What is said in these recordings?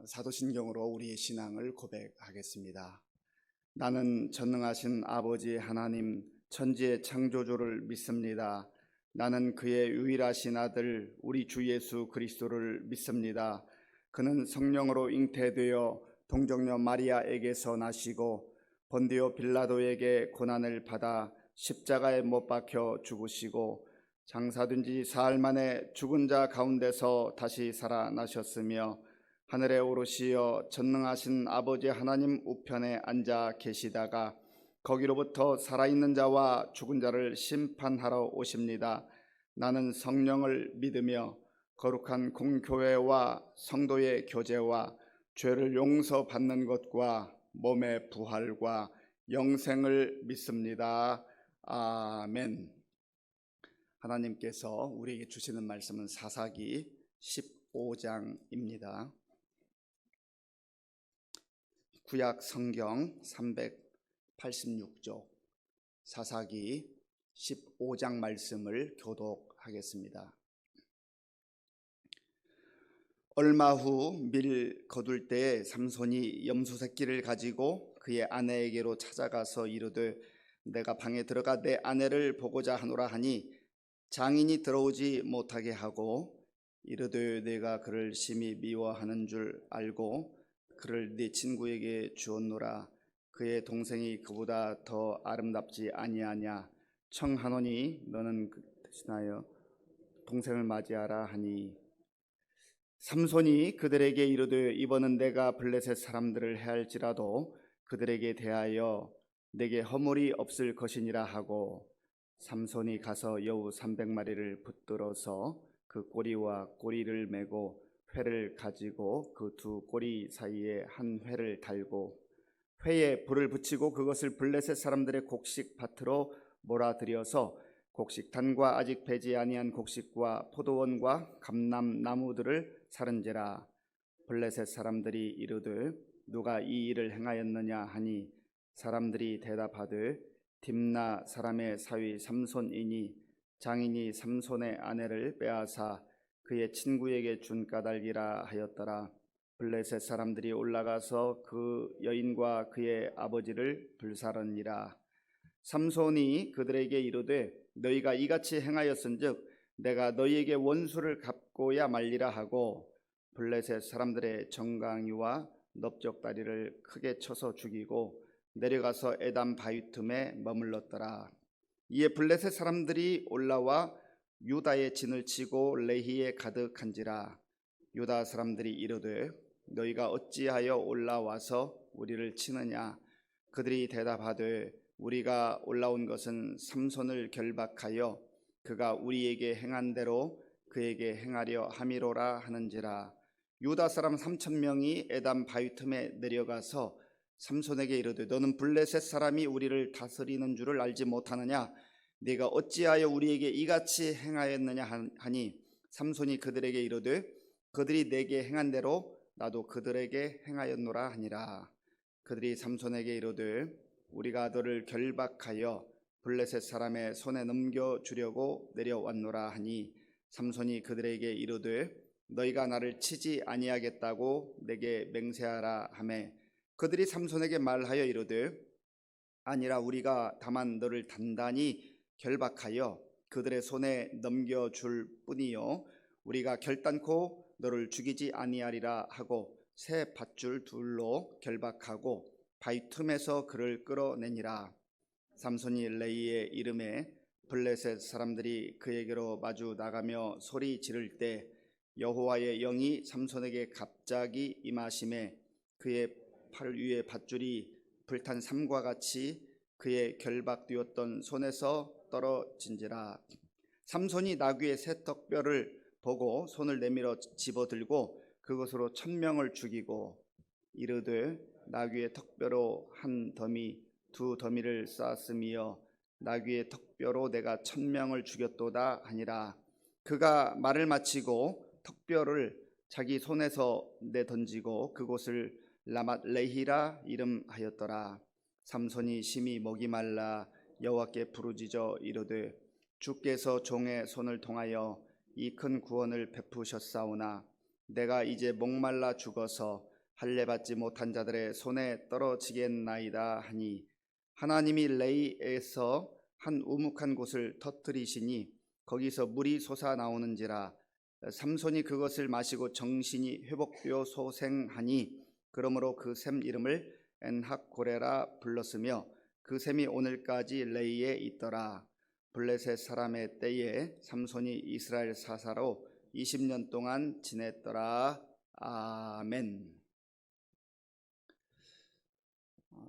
사도신경으로 우리의 신앙을 고백하겠습니다. 나는 전능하신 아버지 하나님 천지의 창조주를 믿습니다. 나는 그의 유일하신 아들 우리 주 예수 그리스도를 믿습니다. 그는 성령으로 잉태되어 동정녀 마리아에게서 나시고 본디오 빌라도에게 고난을 받아 십자가에 못 박혀 죽으시고 장사된 지 사흘 만에 죽은 자 가운데서 다시 살아나셨으며 하늘에 오르시어 전능하신 아버지 하나님 우편에 앉아 계시다가 거기로부터 살아있는 자와 죽은 자를 심판하러 오십니다. 나는 성령을 믿으며 거룩한 공교회와 성도의 교제와 죄를 용서받는 것과 몸의 부활과 영생을 믿습니다. 아멘. 하나님께서 우리에게 주시는 말씀은 사사기 15장입니다. 구약 성경 386쪽 사사기 15장 말씀을 교독하겠습니다. 얼마 후 밀 거둘 때에 삼손이 염소 새끼를 가지고 그의 아내에게로 찾아가서 이르되 내가 방에 들어가 내 아내를 보고자 하노라 하니 장인이 들어오지 못하게 하고 이르되 내가 그를 심히 미워하는 줄 알고 그를 네 친구에게 주었노라. 그의 동생이 그보다 더 아름답지 아니하냐. 청하노니 너는 대신하여 동생을 맞이하라 하니 삼손이 그들에게 이르되 이번은 내가 블레셋 사람들을 해할지라도 그들에게 대하여 내게 허물이 없을 것이니라 하고 삼손이 가서 여우 300마리를 붙들어서 그 꼬리와 꼬리를 메고 회를 가지고 그 두 꼬리 사이에 한 회를 달고 회에 불을 붙이고 그것을 블레셋 사람들의 곡식 밭으로 몰아들여서 곡식단과 아직 배지 아니한 곡식과 포도원과 감람나무들을 사른지라. 블레셋 사람들이 이르되 누가 이 일을 행하였느냐 하니 사람들이 대답하되 딥나 사람의 사위 삼손이니 장인이 삼손의 아내를 빼앗아 그의 친구에게 준 까닭이라 하였더라. 블레셋 사람들이 올라가서 그 여인과 그의 아버지를 불살르니라. 삼손이 그들에게 이르되 너희가 이같이 행하였은즉 내가 너희에게 원수를 갚고야 말리라 하고 블레셋 사람들의 정강이와 넓적다리를 크게 쳐서 죽이고 내려가서 에담 바위 틈에 머물렀더라. 이에 블레셋 사람들이 올라와 유다의 진을 치고 레히에 가득한지라. 유다 사람들이 이르되 너희가 어찌하여 올라와서 우리를 치느냐. 그들이 대답하되 우리가 올라온 것은 삼손을 결박하여 그가 우리에게 행한 대로 그에게 행하려 함이로라 하는지라. 유다 사람 3,000명이 에담 바위 틈에 내려가서 삼손에게 이르되 너는 블레셋 사람이 우리를 다스리는 줄을 알지 못하느냐. 네가 어찌하여 우리에게 이같이 행하였느냐 하니 삼손이 그들에게 이르되 그들이 내게 행한 대로 나도 그들에게 행하였노라 하니라. 그들이 삼손에게 이르되 우리가 너를 결박하여 블레셋 사람의 손에 넘겨주려고 내려왔노라 하니 삼손이 그들에게 이르되 너희가 나를 치지 아니하겠다고 내게 맹세하라 하매 그들이 삼손에게 말하여 이르되 아니라 우리가 다만 너를 단단히 결박하여 그들의 손에 넘겨줄 뿐이요 우리가 결단코 너를 죽이지 아니하리라 하고 새 밧줄 둘로 결박하고 바위 틈에서 그를 끌어내니라. 삼손이 레이의 이름에 블레셋 사람들이 그에게로 마주 나가며 소리 지를 때 여호와의 영이 삼손에게 갑자기 임하심에 그의 팔 위에 밧줄이 불탄 삼과 같이 그의 결박되었던 손에서 떨어진지라. 삼손이 나귀의 새 턱뼈를 보고 손을 내밀어 집어들고 그것으로 1,000명을 죽이고 이르되 나귀의 턱뼈로 한 더미 두 더미를 쌓았으며 나귀의 턱뼈로 내가 1,000명을 죽였도다 하니라. 그가 말을 마치고 턱뼈를 자기 손에서 내던지고 그곳을 라맛 레히라 이름하였더라. 삼손이 심히 목이 말라 여호와께 부르짖어 이르되 주께서 종의 손을 통하여 이 큰 구원을 베푸셨사오나 내가 이제 목말라 죽어서 할례 받지 못한 자들의 손에 떨어지겠나이다 하니 하나님이 레이에서 한 우묵한 곳을 터뜨리시니 거기서 물이 솟아나오는지라 삼손이 그것을 마시고 정신이 회복되어 소생하니 그러므로 그 샘 이름을 엔학고레라 불렀으며 그 샘이 오늘까지 레이에 있더라. 블레셋 사람의 때에 삼손이 이스라엘 사사로 20년 동안 지냈더라. 아멘.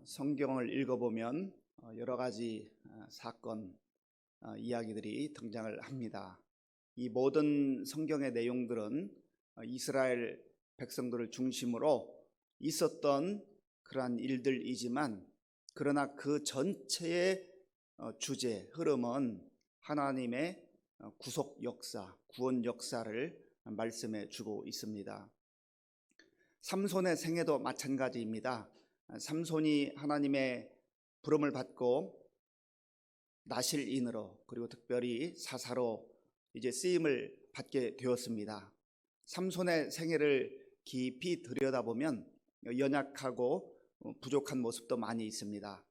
성경을 읽어보면 여러 가지 사건, 이야기들이 등장을 합니다. 이 모든 성경의 내용들은 이스라엘 백성들을 중심으로 있었던 그러한 일들이지만 그러나 그 전체의 주제, 흐름은 하나님의 구속 역사, 구원 역사를 말씀해 주고 있습니다. 삼손의 생애도 마찬가지입니다. 삼손이 하나님의 부름을 받고 나실인으로 그리고 특별히 사사로 이제 쓰임을 받게 되었습니다. 삼손의 생애를 깊이 들여다보면 연약하고 부족한 모습도 많이 있습니다.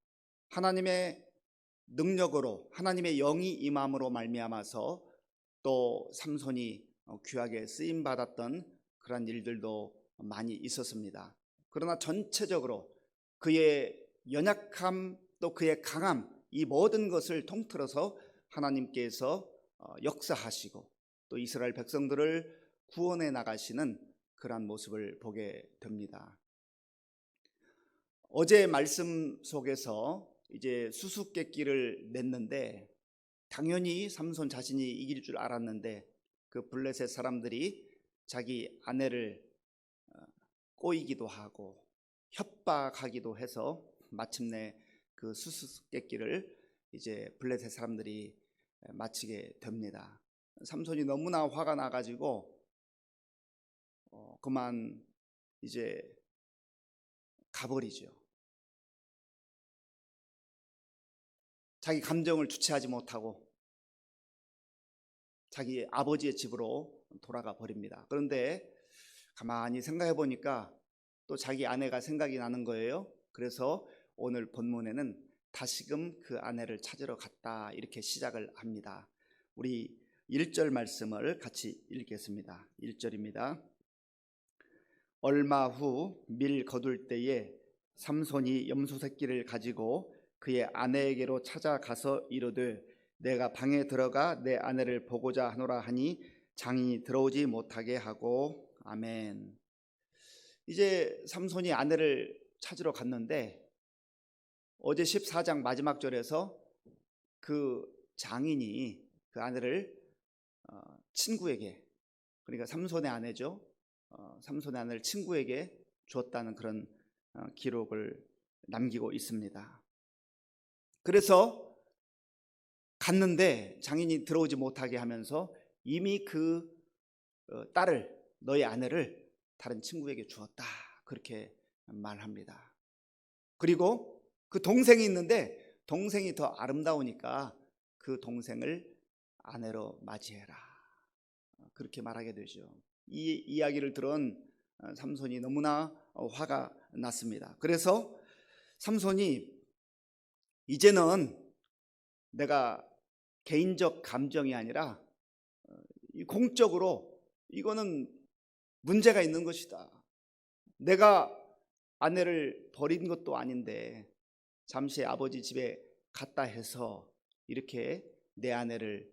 하나님의 능력으로 하나님의 영이 임함으로 말미암아서 또 삼손이 귀하게 쓰임 받았던 그런 일들도 많이 있었습니다. 그러나 전체적으로 그의 연약함 또 그의 강함 이 모든 것을 통틀어서 하나님께서 역사하시고 또 이스라엘 백성들을 구원해 나가시는 그러한 모습을 보게 됩니다. 어제 말씀 속에서 이제 수수께끼를 냈는데 당연히 삼손 자신이 이길 줄 알았는데 그 블레셋 사람들이 자기 아내를 꼬이기도 하고 협박하기도 해서 마침내 그 수수께끼를 이제 블레셋 사람들이 마치게 됩니다. 삼손이 너무나 화가 나가지고 그만 이제 가버리죠. 자기 감정을 주체하지 못하고 자기 아버지의 집으로 돌아가 버립니다. 그런데 가만히 생각해 보니까 또 자기 아내가 생각이 나는 거예요. 그래서 오늘 본문에는 다시금 그 아내를 찾으러 갔다 이렇게 시작을 합니다. 우리 1절 말씀을 같이 읽겠습니다. 1절입니다. 얼마 후 밀 거둘 때에 삼손이 염소 새끼를 가지고 그의 아내에게로 찾아가서 이르되 내가 방에 들어가 내 아내를 보고자 하노라 하니 장인이 들어오지 못하게 하고 아멘. 이제 삼손이 아내를 찾으러 갔는데 어제 14장 마지막 절에서 그 장인이 그 아내를 친구에게 그러니까 삼손의 아내죠. 삼손의 아내를 친구에게 주었다는 그런 기록을 남기고 있습니다. 그래서 갔는데 장인이 들어오지 못하게 하면서 이미 그 딸을 너의 아내를 다른 친구에게 주었다 그렇게 말합니다. 그리고 그 동생이 있는데 동생이 더 아름다우니까 그 동생을 아내로 맞이해라 그렇게 말하게 되죠. 이 이야기를 들은 삼손이 너무나 화가 났습니다. 그래서 삼손이 이제는 내가 개인적 감정이 아니라 공적으로 이거는 문제가 있는 것이다. 내가 아내를 버린 것도 아닌데 잠시 아버지 집에 갔다 해서 이렇게 내 아내를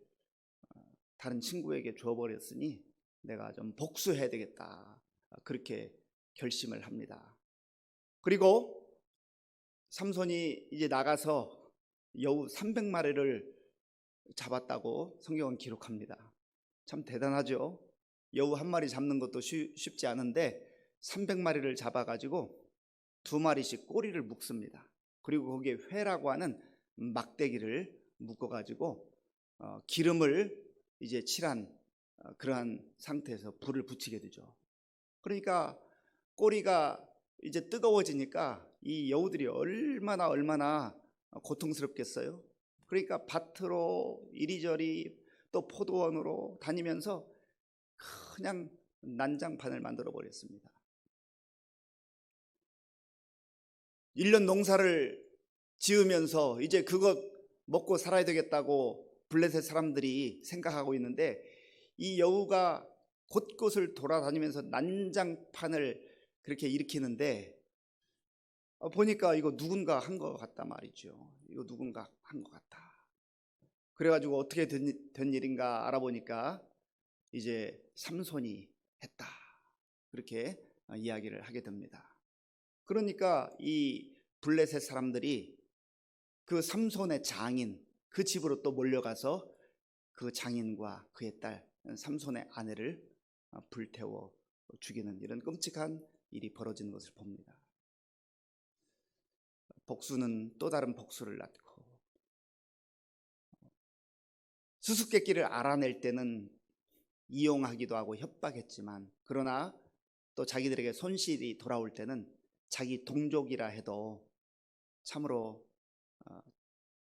다른 친구에게 줘버렸으니 내가 좀 복수해야 되겠다. 그렇게 결심을 합니다. 그리고 삼손이 이제 나가서 여우 300마리를 잡았다고 성경은 기록합니다. 참 대단하죠. 여우 한 마리 잡는 것도 쉽지 않은데 300마리를 잡아가지고 2마리씩 꼬리를 묶습니다. 그리고 거기에 회라고 하는 막대기를 묶어가지고 기름을 이제 칠한 그러한 상태에서 불을 붙이게 되죠. 그러니까 꼬리가 이제 뜨거워지니까 이 여우들이 얼마나 고통스럽겠어요. 그러니까 밭으로 이리저리 또 포도원으로 다니면서 그냥 난장판을 만들어 버렸습니다. 1년 농사를 지으면서 이제 그것 먹고 살아야 되겠다고 블레셋 사람들이 생각하고 있는데, 이 여우가 곳곳을 돌아다니면서 난장판을 그렇게 일으키는데, 보니까 이거 누군가 한 것 같다 말이죠. 이거 누군가 한 것 같다. 그래가지고 어떻게 된 일인가 알아보니까 이제 삼손이 했다, 그렇게 이야기를 하게 됩니다. 그러니까 이 블레셋 사람들이 그 삼손의 장인 그 집으로 또 몰려가서 그 장인과 그의 딸 삼손의 아내를 불태워 죽이는 이런 끔찍한 일이 벌어지는 것을 봅니다. 복수는 또 다른 복수를 낳고, 수수께끼를 알아낼 때는 이용하기도 하고 협박했지만, 그러나 또 자기들에게 손실이 돌아올 때는 자기 동족이라 해도 참으로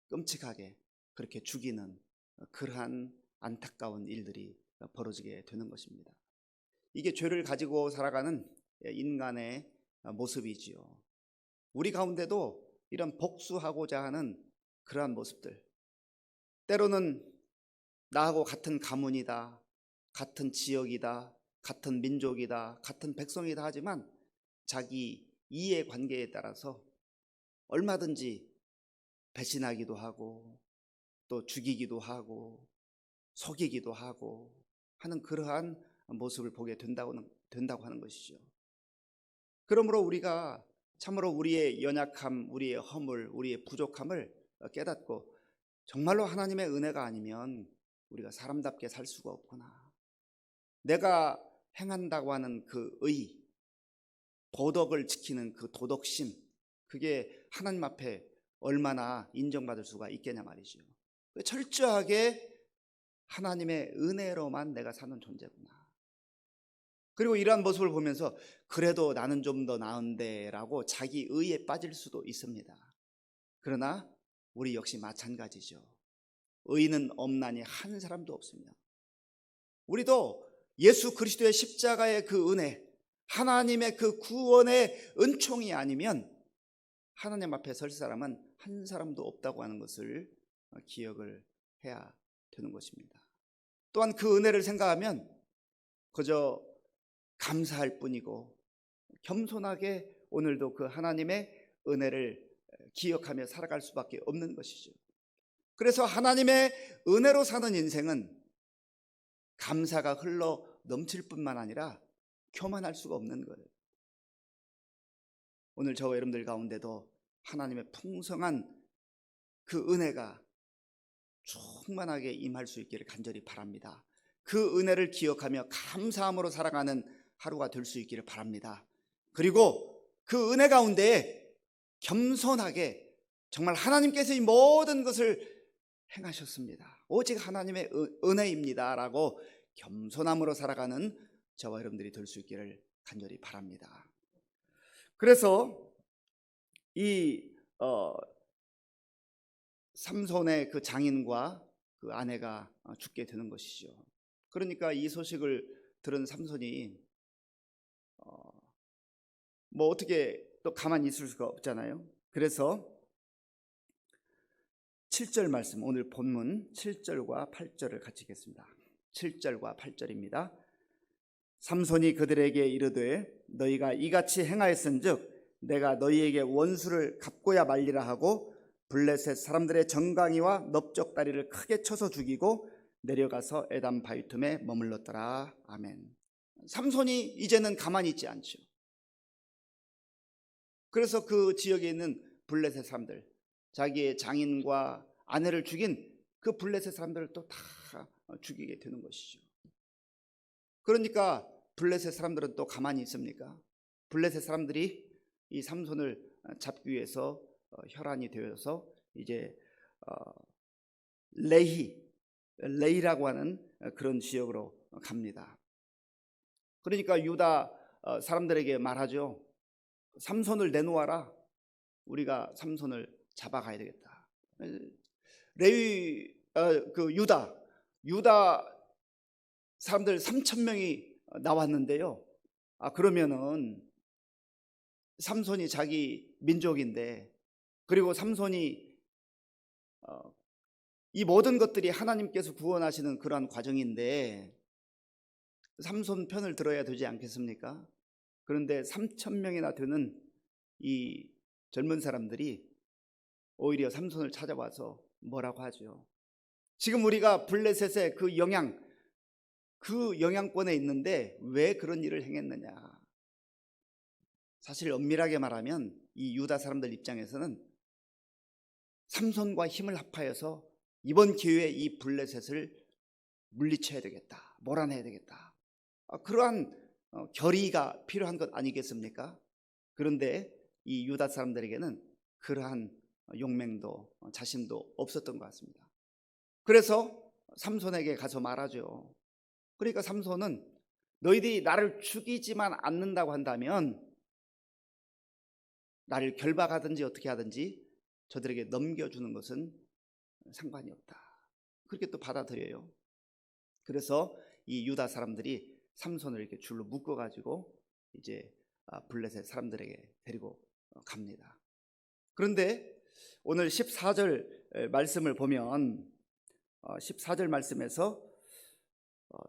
끔찍하게 그렇게 죽이는 그러한 안타까운 일들이 벌어지게 되는 것입니다. 이게 죄를 가지고 살아가는 인간의 모습이지요. 우리 가운데도 이런 복수하고자 하는 그러한 모습들, 때로는 나하고 같은 가문이다, 같은 지역이다, 같은 민족이다, 같은 백성이다 하지만 자기 이해관계에 따라서 얼마든지 배신하기도 하고 또 죽이기도 하고 속이기도 하고 하는 그러한 모습을 보게 된다고 하는 것이죠. 그러므로 우리가 참으로 우리의 연약함, 우리의 허물, 우리의 부족함을 깨닫고 정말로 하나님의 은혜가 아니면 우리가 사람답게 살 수가 없구나, 내가 행한다고 하는 그 의, 도덕을 지키는 그 도덕심, 그게 하나님 앞에 얼마나 인정받을 수가 있겠냐 말이죠. 철저하게 하나님의 은혜로만 내가 사는 존재구나. 그리고 이러한 모습을 보면서 그래도 나는 좀 더 나은데 라고 자기 의에 빠질 수도 있습니다. 그러나 우리 역시 마찬가지죠. 의는 없나니 한 사람도 없습니다. 우리도 예수 그리스도의 십자가의 그 은혜, 하나님의 그 구원의 은총이 아니면 하나님 앞에 설 사람은 한 사람도 없다고 하는 것을 기억을 해야 되는 것입니다. 또한 그 은혜를 생각하면 그저 감사할 뿐이고 겸손하게 오늘도 그 하나님의 은혜를 기억하며 살아갈 수밖에 없는 것이죠. 그래서 하나님의 은혜로 사는 인생은 감사가 흘러 넘칠 뿐만 아니라 교만할 수가 없는 거예요. 오늘 저와 여러분들 가운데도 하나님의 풍성한 그 은혜가 충만하게 임할 수 있기를 간절히 바랍니다. 그 은혜를 기억하며 감사함으로 살아가는 하루가 될 수 있기를 바랍니다. 그리고 그 은혜 가운데 겸손하게 정말 하나님께서 이 모든 것을 행하셨습니다, 오직 하나님의 은혜입니다 라고 겸손함으로 살아가는 저와 여러분들이 될 수 있기를 간절히 바랍니다. 그래서 이 삼손의 그 장인과 그 아내가 죽게 되는 것이죠. 그러니까 이 소식을 들은 삼손이 뭐 어떻게 또 가만히 있을 수가 없잖아요. 그래서 7절 말씀, 오늘 본문 7절과 8절을 같이 읽겠습니다. 7절과 8절입니다. 삼손이 그들에게 이르되 너희가 이같이 행하였은즉 내가 너희에게 원수를 갚고야 말리라 하고 블레셋 사람들의 정강이와 넓적다리를 크게 쳐서 죽이고 내려가서 에담 바위 틈에 머물렀더라. 아멘. 삼손이 이제는 가만히 있지 않죠. 그래서 그 지역에 있는 블레셋 사람들, 자기의 장인과 아내를 죽인 그 블레셋 사람들을 또 다 죽이게 되는 것이죠. 그러니까 블레셋 사람들은 또 가만히 있습니까? 블레셋 사람들이 이 삼손을 잡기 위해서 혈안이 되어서 이제 레히라고 하는 그런 지역으로 갑니다. 그러니까 유다 사람들에게 말하죠. 삼손을 내놓아라. 우리가 삼손을 잡아가야 되겠다. 그 유다 사람들 3,000명이 나왔는데요. 그러면은 삼손이 자기 민족인데, 그리고 삼손이 이 모든 것들이 하나님께서 구원하시는 그러한 과정인데 삼손 편을 들어야 되지 않겠습니까? 그런데 3,000명이나 되는 이 젊은 사람들이 오히려 삼손을 찾아와서 뭐라고 하죠? 지금 우리가 블레셋의 그 영향권에 있는데 왜 그런 일을 행했느냐? 사실 엄밀하게 말하면 이 유다 사람들 입장에서는 삼손과 힘을 합하여서 이번 기회에 이 블레셋을 물리쳐야 되겠다, 몰아내야 되겠다, 그러한 결의가 필요한 것 아니겠습니까? 그런데 이 유다 사람들에게는 그러한 용맹도 자신도 없었던 것 같습니다. 그래서 삼손에게 가서 말하죠. 그러니까 삼손은 너희들이 나를 죽이지만 않는다고 한다면 나를 결박하든지 어떻게 하든지 저들에게 넘겨주는 것은 상관이 없다, 그렇게 또 받아들여요. 그래서 이 유다 사람들이 삼손을 이렇게 줄로 묶어가지고 이제 블레셋 사람들에게 데리고 갑니다. 그런데 오늘 14절 말씀을 보면 14절 말씀에서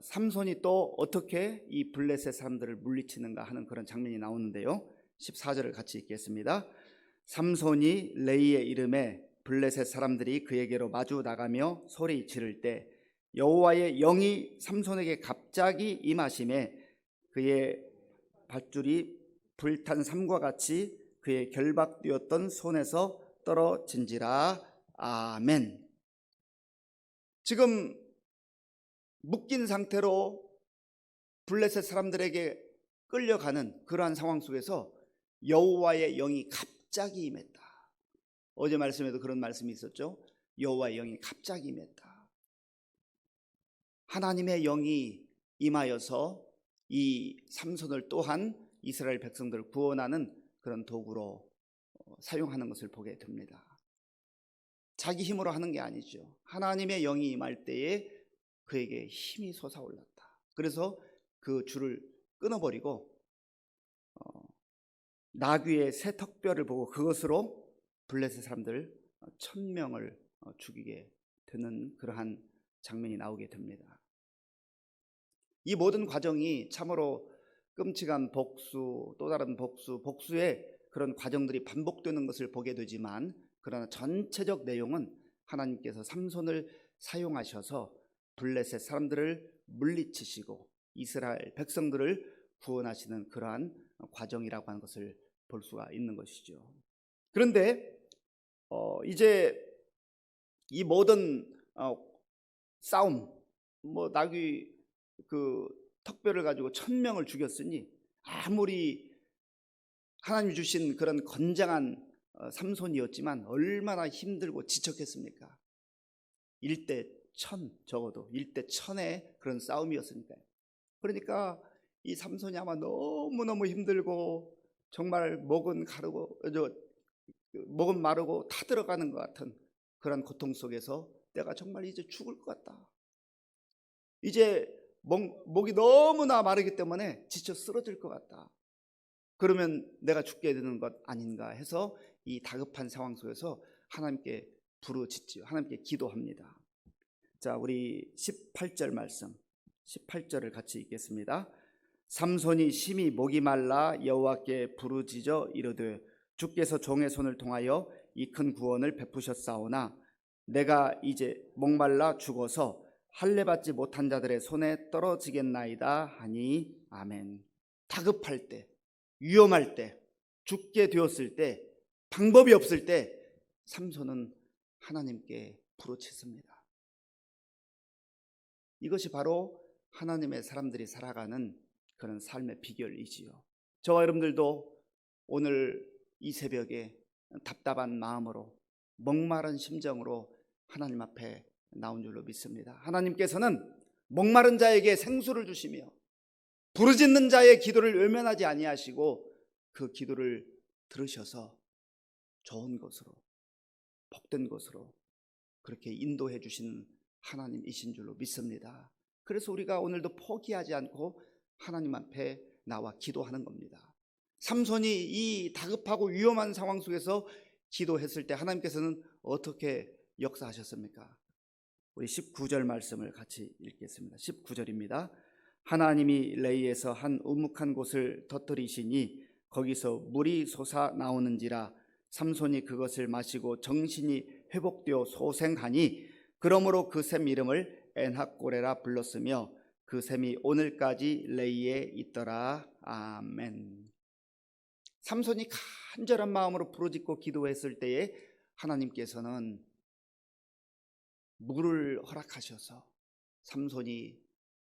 삼손이 또 어떻게 이 블레셋 사람들을 물리치는가 하는 그런 장면이 나오는데요. 14절을 같이 읽겠습니다. 삼손이 레이의 이름에 블레셋 사람들이 그에게로 마주 나가며 소리 지를 때 여호와의 영이 삼손에게 갑자기 임하심에 그의 밧줄이 불탄 삼과 같이 그의 결박되었던 손에서 떨어진지라. 아멘. 지금 묶인 상태로 블레셋 사람들에게 끌려가는 그러한 상황 속에서 여호와의 영이 갑자기 임했다. 어제 말씀에도 그런 말씀이 있었죠. 여호와의 영이 갑자기 임했다. 하나님의 영이 임하여서 이 삼손을 또한 이스라엘 백성들을 구원하는 그런 도구로 사용하는 것을 보게 됩니다. 자기 힘으로 하는 게 아니죠. 하나님의 영이 임할 때에 그에게 힘이 솟아올랐다. 그래서 그 줄을 끊어버리고 나귀의 새 턱뼈를 보고 그것으로 블레셋 사람들 1,000명을 죽이게 되는 그러한 장면이 나오게 됩니다. 이 모든 과정이 참으로 끔찍한 복수, 또 다른 복수의 그런 과정들이 반복되는 것을 보게 되지만, 그러나 전체적 내용은 하나님께서 삼손을 사용하셔서 블레셋 사람들을 물리치시고 이스라엘 백성들을 구원하시는 그러한 과정이라고 하는 것을 볼 수가 있는 것이죠. 그런데 이제 이 모든 싸움, 나귀 그 턱뼈를 가지고 1,000명을 죽였으니 아무리 하나님이 주신 그런 건장한 삼손이었지만 얼마나 힘들고 지쳤겠습니까? 1대 1,000, 적어도 1대 1,000의 그런 싸움이었으니까요. 그러니까 이 삼손이 아마 너무너무 힘들고 정말 목은 마르고 타들어가는 것 같은 그런 고통 속에서 내가 정말 이제 죽을 것 같다, 이제 목이 너무나 마르기 때문에 지쳐 쓰러질 것 같다, 그러면 내가 죽게 되는 것 아닌가 해서 이 다급한 상황 속에서 하나님께 부르짖지요. 하나님께 기도합니다. 자, 우리 18절 말씀, 18절을 같이 읽겠습니다. 삼손이 심히 목이 말라 여호와께 부르짖어 이르되 주께서 종의 손을 통하여 이 큰 구원을 베푸셨사오나 내가 이제 목말라 죽어서 할례받지 못한 자들의 손에 떨어지겠나이다 하니. 아멘. 다급할 때, 위험할 때, 죽게 되었을 때, 방법이 없을 때 삼손은 하나님께 부르짖습니다. 이것이 바로 하나님의 사람들이 살아가는 그런 삶의 비결이지요. 저와 여러분들도 오늘 이 새벽에 답답한 마음으로 목마른 심정으로 하나님 앞에 나온 줄로 믿습니다. 하나님께서는 목마른 자에게 생수를 주시며 부르짖는 자의 기도를 외면하지 아니하시고 그 기도를 들으셔서 좋은 것으로, 복된 것으로 그렇게 인도해 주시는 하나님이신 줄로 믿습니다. 그래서 우리가 오늘도 포기하지 않고 하나님 앞에 나와 기도하는 겁니다. 삼손이 이 다급하고 위험한 상황 속에서 기도했을 때 하나님께서는 어떻게 역사하셨습니까? 우리 19절 말씀을 같이 읽겠습니다. 19절입니다. 하나님이 레이에서 한 우묵한 곳을 터뜨리시니 거기서 물이 솟아 나오는지라 삼손이 그것을 마시고 정신이 회복되어 소생하니 그러므로 그 샘 이름을 엔학고레라 불렀으며 그 샘이 오늘까지 레이에 있더라. 아멘. 삼손이 간절한 마음으로 부르짖고 기도했을 때에 하나님께서는 물을 허락하셔서 삼손이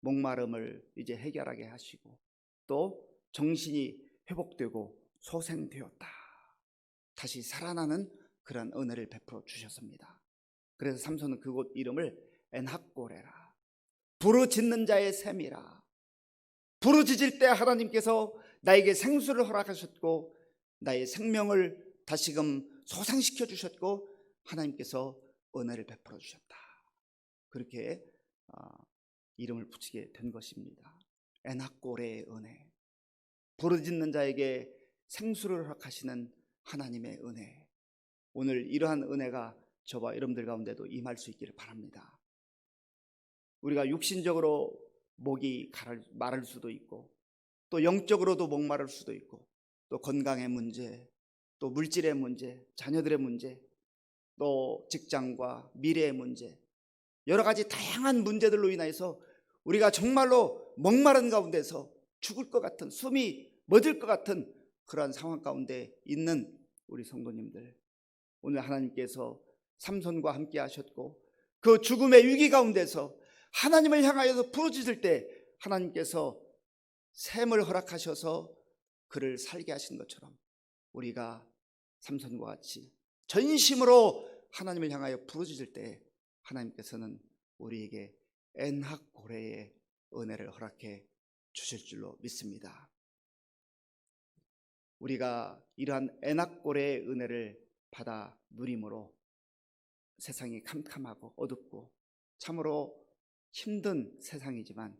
목마름을 이제 해결하게 하시고 또 정신이 회복되고 소생되었다. 다시 살아나는 그런 은혜를 베풀어 주셨습니다. 그래서 삼손은 그곳 이름을 엔학고레라, 부르짖는 자의 샘이라. 부르짖을 때 하나님께서 나에게 생수를 허락하셨고 나의 생명을 다시금 소생시켜 주셨고 하나님께서 은혜를 베풀어 주셨다. 그렇게 이름을 붙이게 된 것입니다. 엔학고레의 은혜, 부르짖는 자에게 생수를 허락하시는 하나님의 은혜. 오늘 이러한 은혜가 저와 여러분들 가운데도 임할 수 있기를 바랍니다. 우리가 육신적으로 목이 마를 수도 있고 또 영적으로도 목마를 수도 있고 또 건강의 문제, 또 물질의 문제, 자녀들의 문제, 또 직장과 미래의 문제, 여러 가지 다양한 문제들로 인해서 우리가 정말로 목마른 가운데서 죽을 것 같은, 숨이 멎을 것 같은 그러한 상황 가운데 있는 우리 성도님들, 오늘 하나님께서 삼손과 함께 하셨고 그 죽음의 위기 가운데서 하나님을 향하여서 부르짖을 때 하나님께서 샘을 허락하셔서 그를 살게 하신 것처럼 우리가 삼손과 같이 전심으로 하나님을 향하여 부르짖을 때 하나님께서는 우리에게 엔학고레의 은혜를 허락해 주실 줄로 믿습니다. 우리가 이러한 엔학고레의 은혜를 받아 누림으로 세상이 캄캄하고 어둡고 참으로 힘든 세상이지만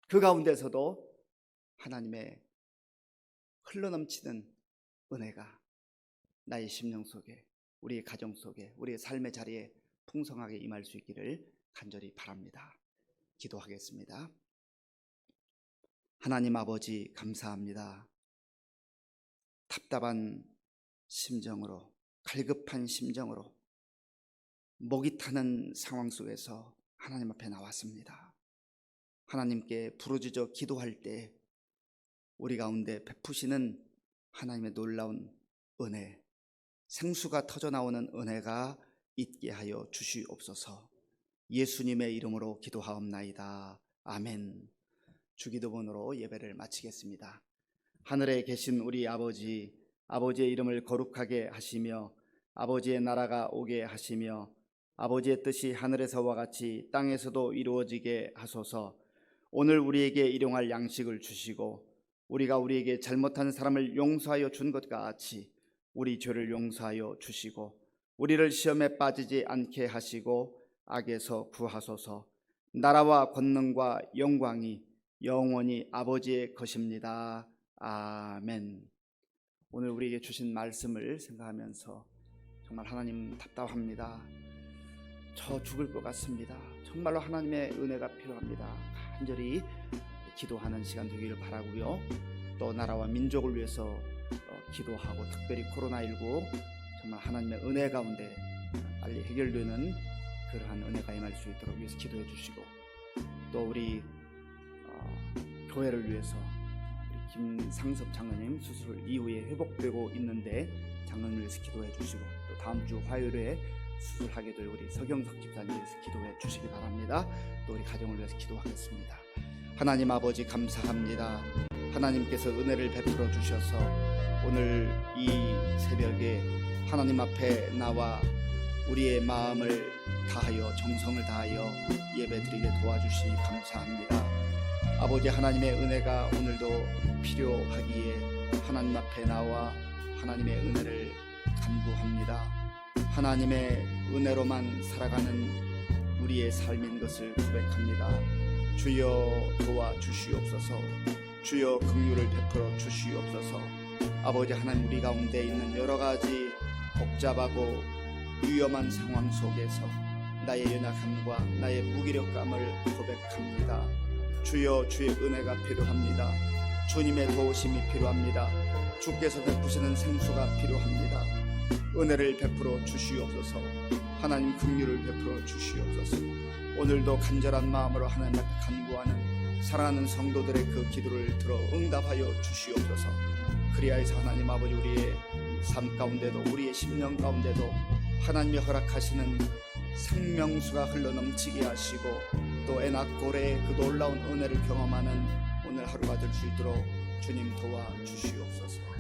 그 가운데서도 하나님의 흘러넘치는 은혜가 나의 심령 속에, 우리의 가정 속에, 우리의 삶의 자리에 풍성하게 임할 수 있기를 간절히 바랍니다. 기도하겠습니다. 하나님 아버지 감사합니다. 답답한 심정으로, 갈급한 심정으로 목이 타는 상황 속에서 하나님 앞에 나왔습니다. 하나님께 부르짖어 기도할 때 우리 가운데 베푸시는 하나님의 놀라운 은혜, 생수가 터져 나오는 은혜가 있게 하여 주시옵소서. 예수님의 이름으로 기도하옵나이다. 아멘. 주기도문으로 예배를 마치겠습니다. 하늘에 계신 우리 아버지, 아버지의 이름을 거룩하게 하시며 아버지의 나라가 오게 하시며 아버지의 뜻이 하늘에서와 같이 땅에서도 이루어지게 하소서. 오늘 우리에게 일용할 양식을 주시고 우리가 우리에게 잘못한 사람을 용서하여 준 것 같이 우리 죄를 용서하여 주시고 우리를 시험에 빠지지 않게 하시고 악에서 구하소서. 나라와 권능과 영광이 영원히 아버지의 것입니다. 아멘. 오늘 우리에게 주신 말씀을 생각하면서 정말 하나님 답답합니다. 저 죽을 것 같습니다. 정말로 하나님의 은혜가 필요합니다. 간절히 기도하는 시간 되기를 바라고요. 또 나라와 민족을 위해서 기도하고 특별히 코로나19 정말 하나님의 은혜 가운데 빨리 해결되는 그러한 은혜가 임할 수 있도록 위해서 기도해 주시고 또 우리 교회를 위해서 우리 김상섭 장로님 수술 이후에 회복되고 있는데 장로님을 위해서 기도해 주시고 또 다음 주 화요일에 수술하게 될 우리 서경석 집사님 위해서 기도해 주시기 바랍니다. 또 우리 가정을 위해서 기도하겠습니다. 하나님 아버지 감사합니다. 하나님께서 은혜를 베풀어 주셔서 오늘 이 새벽에 하나님 앞에 나와 우리의 마음을 다하여 정성을 다하여 예배드리게 도와주시니 감사합니다. 아버지 하나님의 은혜가 오늘도 필요하기에 하나님 앞에 나와 하나님의 은혜를 간구합니다. 하나님의 은혜로만 살아가는 우리의 삶인 것을 고백합니다. 주여 도와주시옵소서. 주여 긍휼을 베풀어 주시옵소서. 아버지 하나님, 우리 가운데 있는 여러 가지 복잡하고 위험한 상황 속에서 나의 연약함과 나의 무기력감을 고백합니다. 주여, 주의 은혜가 필요합니다. 주님의 도우심이 필요합니다. 주께서 베푸시는 생수가 필요합니다. 은혜를 베풀어 주시옵소서. 하나님 긍휼을 베풀어 주시옵소서. 오늘도 간절한 마음으로 하나님 앞에 간구하는 사랑하는 성도들의 그 기도를 들어 응답하여 주시옵소서. 그리하여서 하나님 아버지, 우리의 삶 가운데도 우리의 심령 가운데도 하나님이 허락하시는 생명수가 흘러넘치게 하시고 또 에낙골의 그 놀라운 은혜를 경험하는 오늘 하루가 될 수 있도록 주님 도와주시옵소서.